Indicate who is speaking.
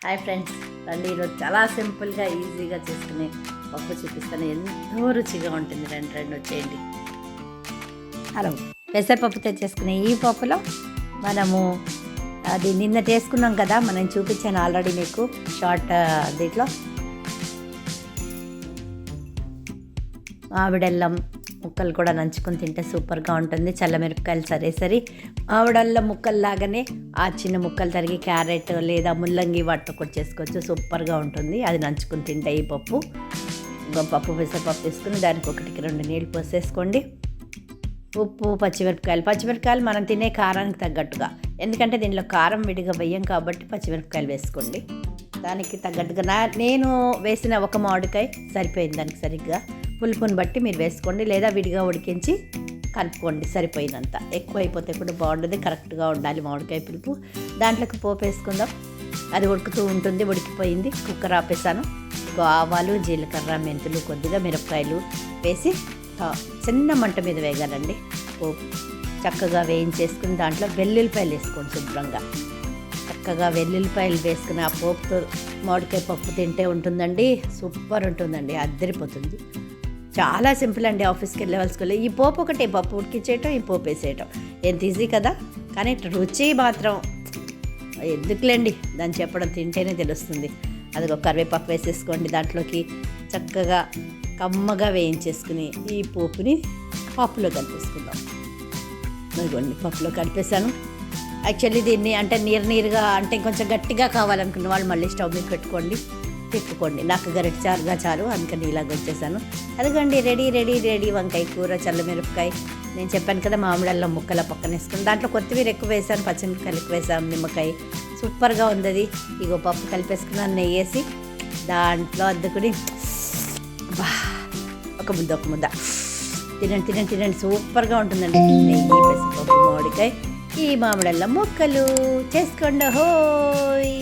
Speaker 1: Hi friends, రండి ఈరోజు చాలా సింపుల్గా ఈజీగా చేసుకునే పప్పు చూపిస్తాను. ఎంతో రుచిగా ఉంటుంది. రెండు వచ్చేయండి. హలో, పెసరపప్పుతో చేసుకునే ఈ పప్పులో మనము అది నిన్న చేసుకున్నాం కదా, మనం చూపించాను ఆల్రెడీ మీకు షార్ట్ దీంట్లో. ఆవిడెల్లం ముక్కలు కూడా నంచుకొని తింటే సూపర్గా ఉంటుంది. చల్లమిరపకాయలు సరే ఆవిడల్లం ముక్కల్లాగానే ఆ చిన్న ముక్కలు తరిగి క్యారెట్ లేదా ముల్లంగి వాటితో కూడా చేసుకోవచ్చు. సూపర్గా ఉంటుంది. అది నంచుకొని తింటే ఈ పప్పు. పెసరపప్పు వేసుకుని దానికి 1-2 నీళ్ళు పోసేసుకోండి. ఉప్పు, పచ్చిమిరపకాయలు మనం తినే కారానికి తగ్గట్టుగా, ఎందుకంటే దీనిలో కారం విడిగా వేయం కాబట్టి పచ్చిమిరపకాయలు వేసుకోండి. దానికి తగ్గట్టుగా నేను వేసిన ఒక మామిడికాయ సరిపోయింది. దానికి సరిగ్గా పులుపుని బట్టి మీరు వేసుకోండి, లేదా విడిగా ఉడికించి కలుపుకోండి సరిపోయినంత. ఎక్కువ అయిపోతే కూడా బాగుంటుంది. కరెక్ట్గా ఉండాలి మామిడికాయ పులుపు. దాంట్లోకి పోపు వేసుకుందాం. అది ఉడుకుతూ ఉంటుంది. ఉడికిపోయింది. కుక్కర్ ఆపేసాను. ఆవాలు, జీలకర్ర, మెంతులు, కొద్దిగా మిరపకాయలు వేసి చిన్న మంట మీద వేగాలండి. పోపు చక్కగా వేయించేసుకుని దాంట్లో వెల్లుల్లిపాయలు వేసుకోండి. శుభ్రంగా చక్కగా వెల్లుల్లిపాయలు వేసుకుని ఆ పోపుతో మామిడికాయ పప్పు తింటే ఉంటుందండి. సూపర్ ఉంటుందండి. అద్దరిపోతుంది. చాలా సింపుల్ అండి. ఆఫీస్కి వెళ్ళవలసి ఈ పోపు ఒకటే, పప్పు ఉడికించేయటం, ఈ పోపు వేసేయటం. ఎంత ఈజీ కదా, కానీ రుచి మాత్రం ఎందుకులేండి, దాన్ని చెప్పడం, తింటేనే తెలుస్తుంది. అది ఒక కరివేపాకు వేసేసుకోండి. దాంట్లోకి చక్కగా కమ్మగా వేయించేసుకుని ఈ పోపుని పప్పులో కలిపేసుకుందాం. ఇదిగోండి, పప్పులో కలిపేసాను. యాక్చువల్లీ దీన్ని అంటే నీరుగా అంటే కొంచెం గట్టిగా కావాలనుకున్న వాళ్ళు మళ్ళీ స్టవ్ మీద పెట్టుకోండి, తిప్పుకోండి. నాకు గరిటె చారుగా చారు, అందుకని ఇలాగ వచ్చేసాను. అదిగోండి, రెడీ వంకాయ కూర, చల్లమిరపకాయ. నేను చెప్పాను కదా, మామిడల్లం ముక్కల పక్కన వేసుకుని దాంట్లో కొత్తిమీర ఎక్కువ వేసాను, పచ్చిమిరపకాయలు ఎక్కువ వేసాను, నిమ్మకాయ. సూపర్గా ఉంది అది. ఇగో పప్పు కలిపేసుకున్నాను, నెయ్యి వేసి దాంట్లో అద్దుకుని ఒక ముద్ద తినండి. సూపర్గా ఉంటుందండి. నెయ్యి, పెసరపప్పు, మామిడికాయ, ఈ మామిడల్లం ముక్కలు చేసుకోండి. హోయ్.